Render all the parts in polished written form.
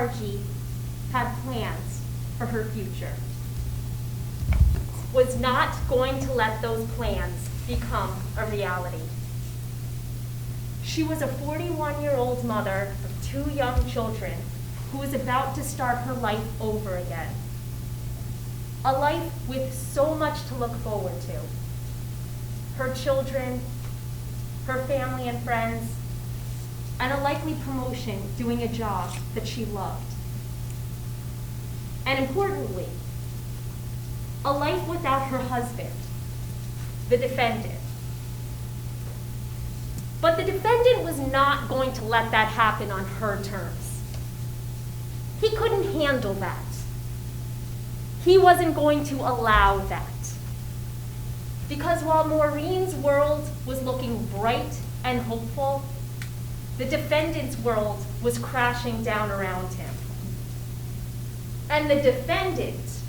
Argie had plans for her future, was not going to let those plans become a reality. She was a 41-year-old mother of 2 young children who was about to start her life over again. A life with so much to look forward to. Her children, her family and friends, and a likely promotion doing a job that she loved. And importantly, a life without her husband, the defendant. But the defendant was not going to let that happen on her terms. He couldn't handle that. He wasn't going to allow that. Because while Maureen's world was looking bright and hopeful, the defendant's world was crashing down around him. And the defendant,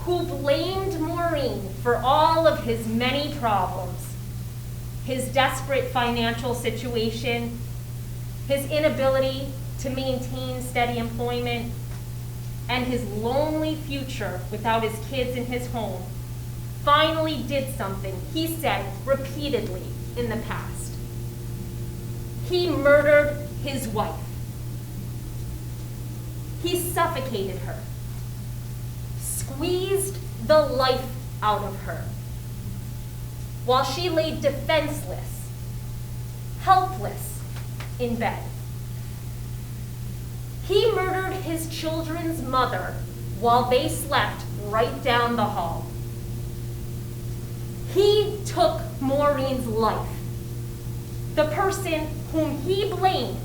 who blamed Maureen for all of his many problems, his desperate financial situation, his inability to maintain steady employment, and his lonely future without his kids in his home, finally did something he said repeatedly in the past. He murdered his wife. He suffocated her, squeezed the life out of her, while she lay defenseless, helpless in bed. He murdered his children's mother while they slept right down the hall. He took Maureen's life, the person whom he blamed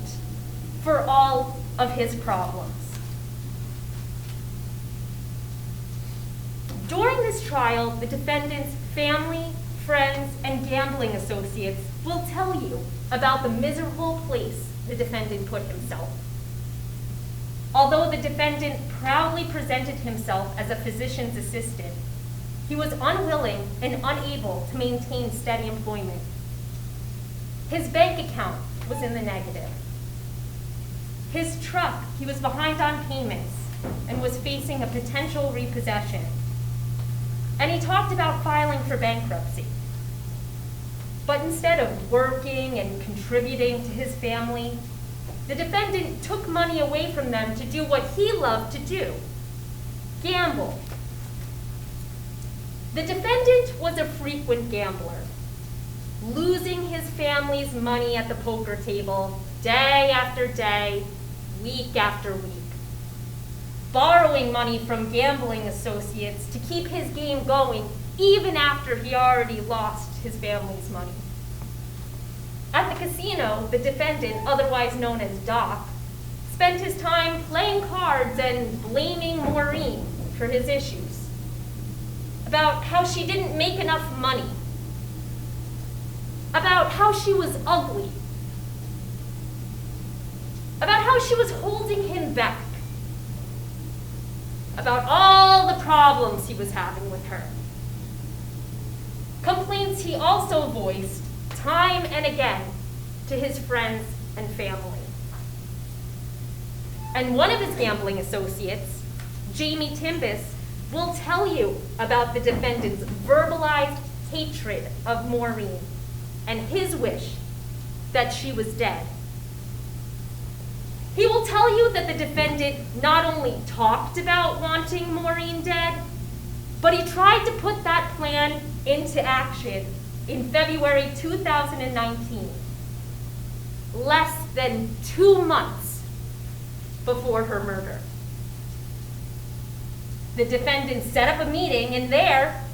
for all of his problems. During this trial, the defendant's family, friends, and gambling associates will tell you about the miserable place the defendant put himself. Although the defendant proudly presented himself as a physician's assistant, he was unwilling and unable to maintain steady employment. His bank account was in the negative. His truck, he was behind on payments and was facing a potential repossession. And he talked about filing for bankruptcy. But instead of working and contributing to his family, the defendant took money away from them to do what he loved to do, gamble. The defendant was a frequent gambler, losing his family's money at the poker table day after day, week after week, borrowing money from gambling associates to keep his game going even after he already lost his family's money. At the casino, the defendant, otherwise known as Doc, spent his time playing cards and blaming Maureen for his issues, about how she didn't make enough money, about how she was ugly, about how she was holding him back, about all the problems he was having with her. Complaints he also voiced time and again to his friends and family. And one of his gambling associates, Jamie Timbus, will tell you about the defendant's verbalized hatred of Maureen and his wish that she was dead. He will tell you that the defendant not only talked about wanting Maureen dead, but he tried to put that plan into action in February 2019, less than 2 months before her murder. The defendant set up a meeting and there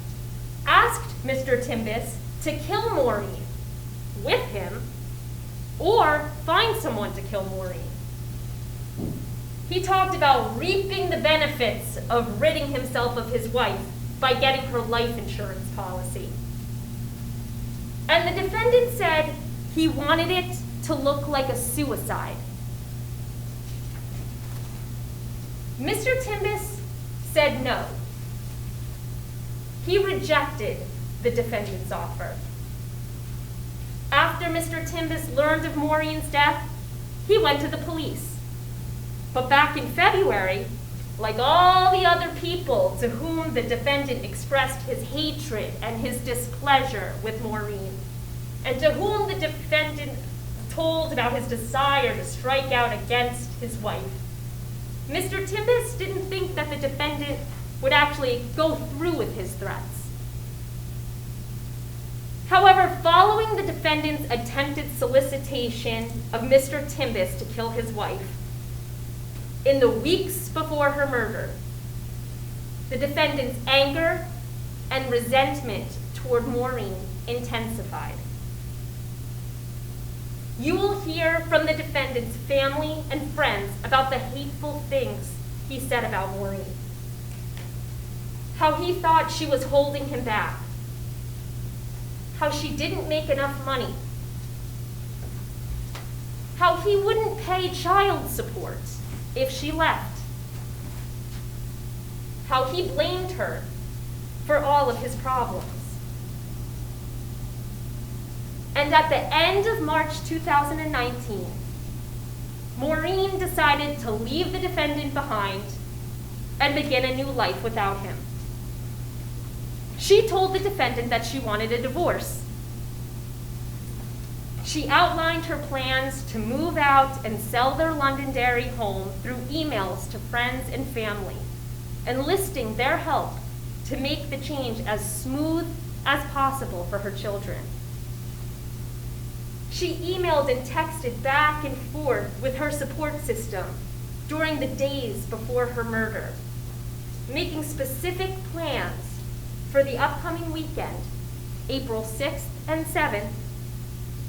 asked Mr. Timbus to kill Maureen with him or find someone to kill Maureen. He talked about reaping the benefits of ridding himself of his wife by getting her life insurance policy. And the defendant said he wanted it to look like a suicide. Mr. Timbus said no. He rejected the defendant's offer. After Mr. Timbus learned of Maureen's death, he went to the police. But back in February, like all the other people to whom the defendant expressed his hatred and his displeasure with Maureen, and to whom the defendant told about his desire to strike out against his wife, Mr. Timbis didn't think that the defendant would actually go through with his threats. However, following the defendant's attempted solicitation of Mr. Timbis to kill his wife, in the weeks before her murder, the defendant's anger and resentment toward Maureen intensified. You will hear from the defendant's family and friends about the hateful things he said about Maureen. How he thought she was holding him back. How she didn't make enough money. How he wouldn't pay child support if she left. How he blamed her for all of his problems. And at the end of March 2019, Maureen decided to leave the defendant behind and begin a new life without him. She told the defendant that she wanted a divorce. She outlined her plans to move out and sell their Londonderry home through emails to friends and family, enlisting their help to make the change as smooth as possible for her children. She emailed and texted back and forth with her support system during the days before her murder, making specific plans for the upcoming weekend, April 6th and 7th,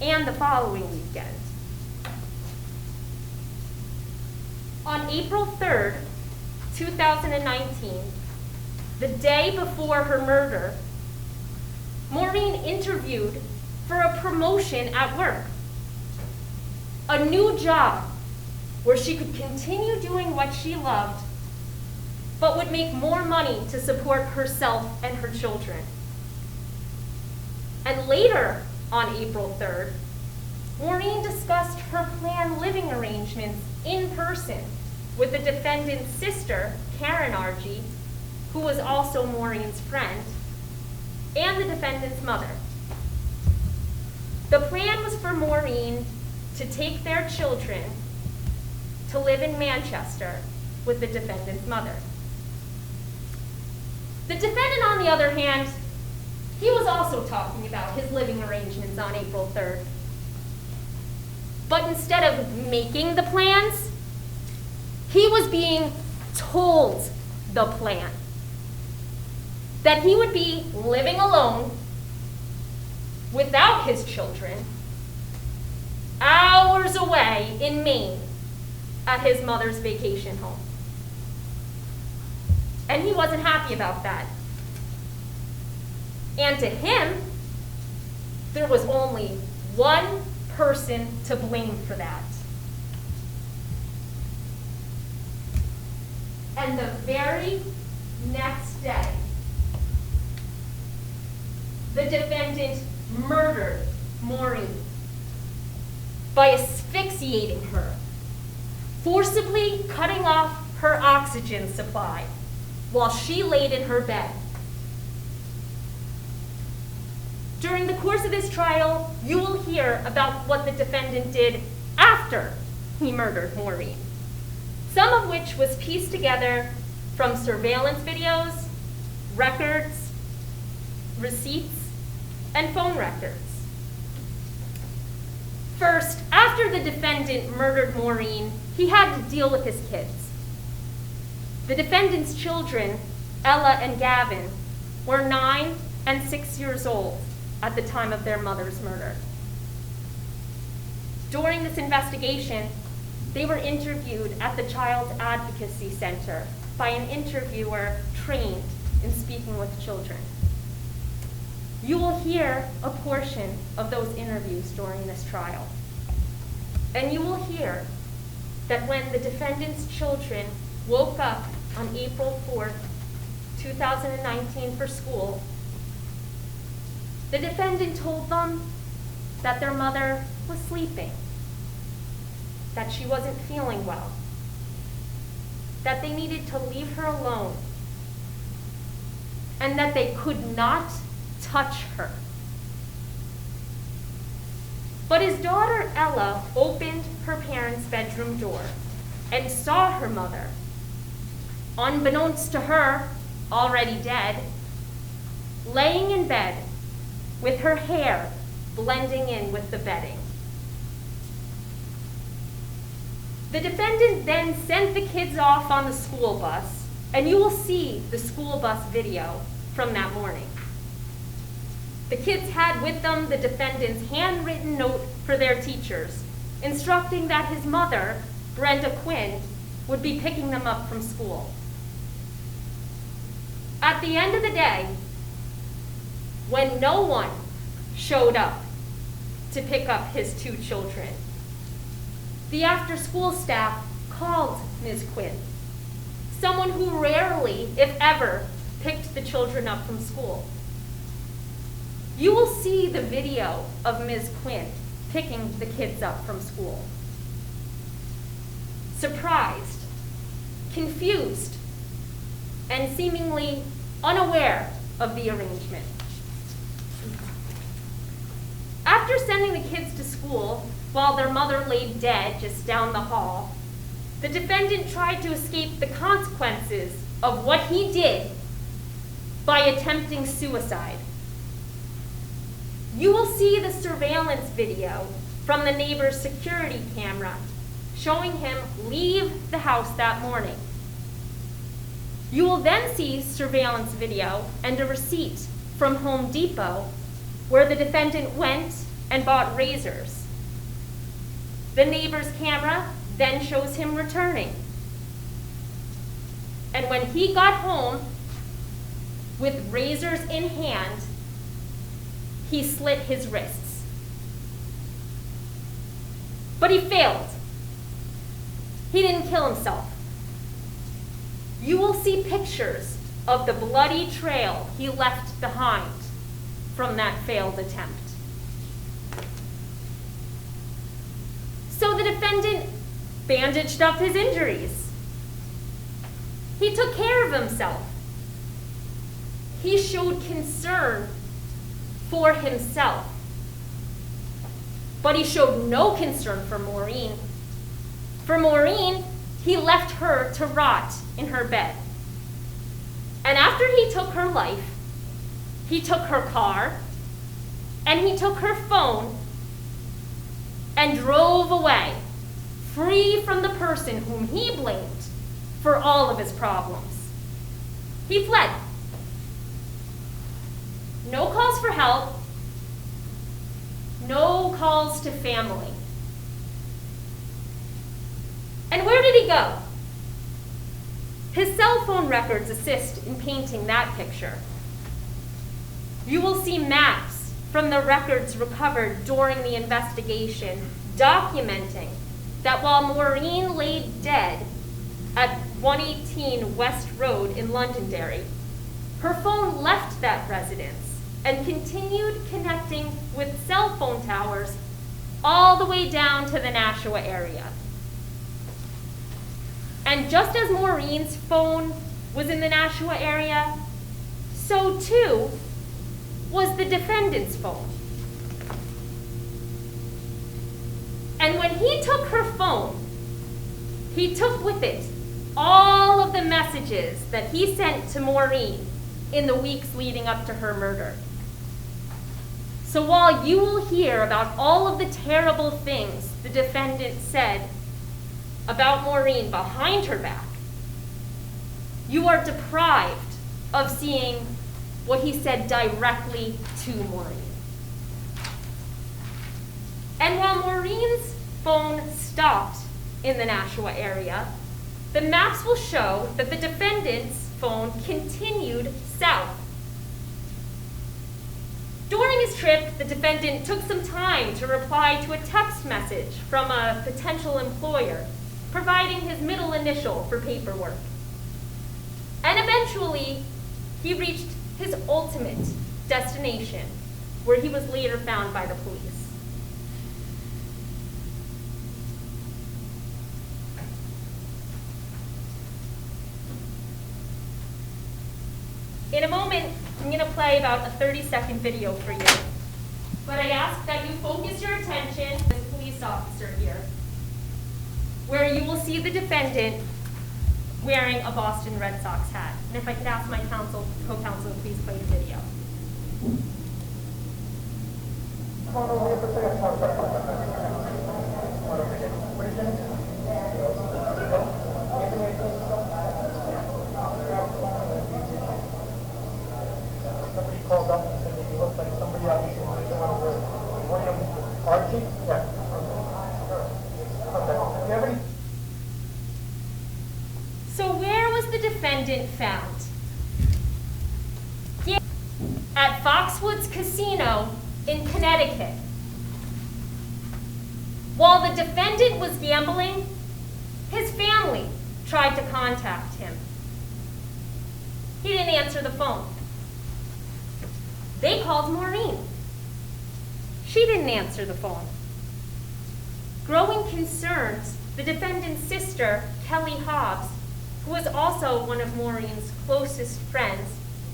and the following weekend. On April 3rd, 2019, the day before her murder, Maureen interviewed for a promotion at work, a new job where she could continue doing what she loved, but would make more money to support herself and her children. And later on April 3rd, Maureen discussed her planned living arrangements in person with the defendant's sister, Karen Argie, who was also Maureen's friend, and the defendant's mother. The plan was for Maureen to take their children to live in Manchester with the defendant's mother. The defendant, on the other hand, he was also talking about his living arrangements on April 3rd. But instead of making the plans, he was being told the plan. That he would be living alone, without his children, hours away in Maine at his mother's vacation home. And he wasn't happy about that. And to him, there was only one person to blame for that. And the very next day, the defendant murdered Maureen by asphyxiating her, forcibly cutting off her oxygen supply while she laid in her bed. During the course of this trial, you will hear about what the defendant did after he murdered Maureen, some of which was pieced together from surveillance videos, records, receipts, and phone records. First, after the defendant murdered Maureen, he had to deal with his kids. The defendant's children, Ella and Gavin, were 9 and 6 years old at the time of their mother's murder. During this investigation, they were interviewed at the Child Advocacy Center by an interviewer trained in speaking with children. You will hear a portion of those interviews during this trial. And you will hear that when the defendant's children woke up on April 4th, 2019 for school, the defendant told them that their mother was sleeping, that she wasn't feeling well, that they needed to leave her alone and that they could not touch her. But his daughter Ella opened her parents' bedroom door and saw her mother, unbeknownst to her, already dead, laying in bed with her hair blending in with the bedding. The defendant then sent the kids off on the school bus, and you will see the school bus video from that morning. The kids had with them the defendant's handwritten note for their teachers, instructing that his mother, Brenda Quinn, would be picking them up from school. At the end of the day, when no one showed up to pick up his two children, the after-school staff called Ms. Quinn, someone who rarely, if ever, picked the children up from school. You will see the video of Ms. Quinn picking the kids up from school. Surprised, confused, and seemingly unaware of the arrangement. After sending the kids to school while their mother lay dead just down the hall, the defendant tried to escape the consequences of what he did by attempting suicide. You will see the surveillance video from the neighbor's security camera showing him leave the house that morning. You will then see surveillance video and a receipt from Home Depot where the defendant went and bought razors. The neighbor's camera then shows him returning. And when he got home with razors in hand, he slit his wrists. But he failed. He didn't kill himself. You will see pictures of the bloody trail he left behind from that failed attempt. So the defendant bandaged up his injuries. He took care of himself. He showed concern for himself. But he showed no concern for Maureen. For Maureen, he left her to rot in her bed. And after he took her life, he took her car, and he took her phone, and drove away, free from the person whom he blamed for all of his problems. He fled. No calls for help, no calls to family. And where did he go? His cell phone records assist in painting that picture. You will see maps from the records recovered during the investigation documenting that while Maureen lay dead at 118 West Road in Londonderry, her phone left that residence and continued connecting with cell phone towers all the way down to the Nashua area. And just as Maureen's phone was in the Nashua area, so too was the defendant's phone. And when he took her phone, he took with it all of the messages that he sent to Maureen in the weeks leading up to her murder. So while you will hear about all of the terrible things the defendant said about Maureen behind her back, you are deprived of seeing what he said directly to Maureen. And while Maureen's phone stopped in the Nashua area, the maps will show that the defendant's phone continued south. During his trip, the defendant took some time to reply to a text message from a potential employer, providing his middle initial for paperwork. And eventually, he reached his ultimate destination, where he was later found by the police. In a moment, I'm going to play about a 30-second video for you. But I ask that you focus your attention on this police officer here, where you will see the defendant wearing a Boston Red Sox hat. And if I could ask my co-counsel, please play the video. Somebody called up and said that you look like somebody else. William Argie? Yeah. Okay. Do you have any? So where was the defendant found? At Foxwoods Casino in Connecticut. While the defendant was gambling, his family tried to contact him. He didn't answer the phone. They called Maureen. She didn't answer the phone. Growing concerned, the defendant's sister, Kelly Hobbs, who was also one of Maureen's closest friends,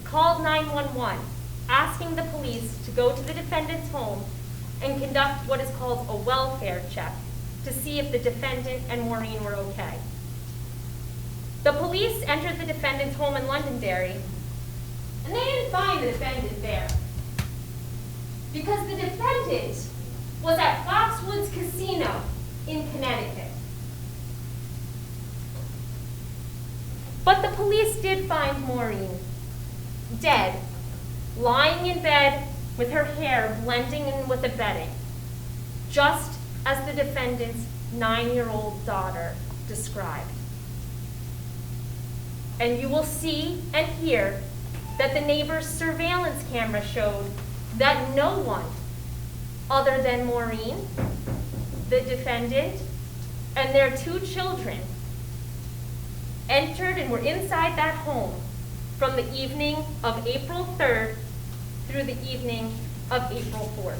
called 911, asking the police to go to the defendant's home and conduct what is called a welfare check to see if the defendant and Maureen were okay. The police entered the defendant's home in Londonderry, and they didn't find the defendant there, because the defendant was at Foxwoods Casino in Connecticut. But the police did find Maureen dead, lying in bed with her hair blending in with the bedding, just as the defendant's 9-year-old daughter described. And you will see and hear that the neighbor's surveillance camera showed that no one other than Maureen, the defendant, and their 2 children entered and were inside that home from the evening of April 3rd through the evening of April 4th.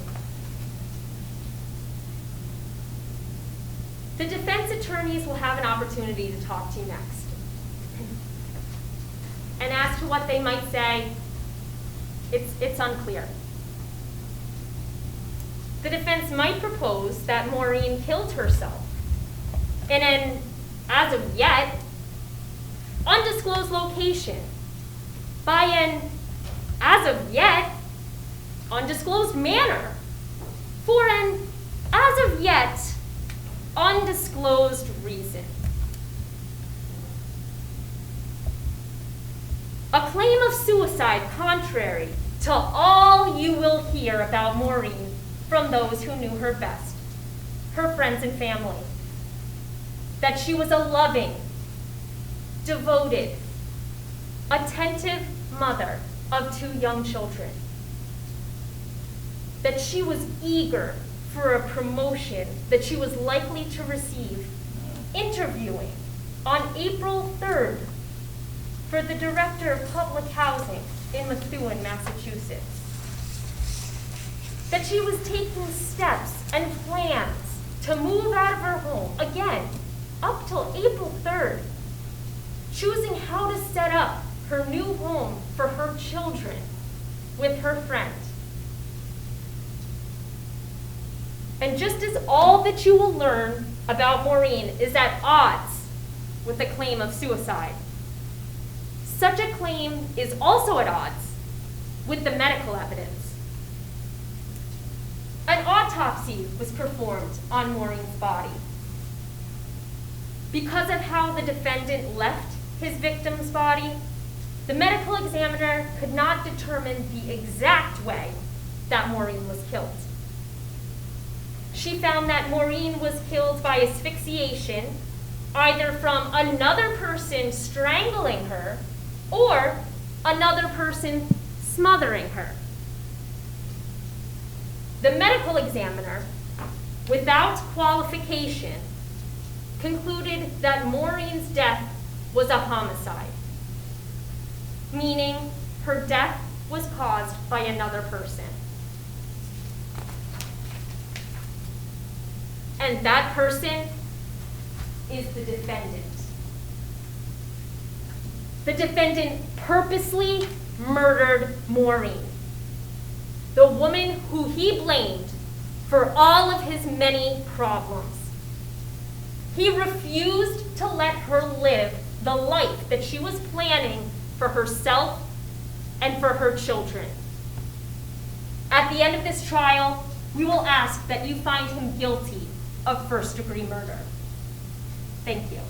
The defense attorneys will have an opportunity to talk to you next. And as to what they might say, it's unclear. The defense might propose that Maureen killed herself in an, as of yet, undisclosed location by an, as of yet, undisclosed manner for an, as of yet, undisclosed reason. A claim of suicide contrary to all you will hear about Maureen from those who knew her best, her friends and family. That she was a loving, devoted, attentive mother of 2 young children. That she was eager for a promotion that she was likely to receive, interviewing on April 3rd for the Director of Public Housing in Methuen, Massachusetts. That she was taking steps and plans to move out of her home, again, up till April 3rd, choosing how to set up her new home for her children with her friend. And just as all that you will learn about Maureen is at odds with the claim of suicide, such a claim is also at odds with the medical evidence. An autopsy was performed on Maureen's body. Because of how the defendant left his victim's body, the medical examiner could not determine the exact way that Maureen was killed. She found that Maureen was killed by asphyxiation, either from another person strangling her or another person smothering her. The medical examiner, without qualification, concluded that Maureen's death was a homicide, meaning her death was caused by another person. And that person is the defendant. The defendant purposely murdered Maureen, the woman who he blamed for all of his many problems. He refused to let her live the life that she was planning for herself and for her children. At the end of this trial, we will ask that you find him guilty of first-degree murder. Thank you.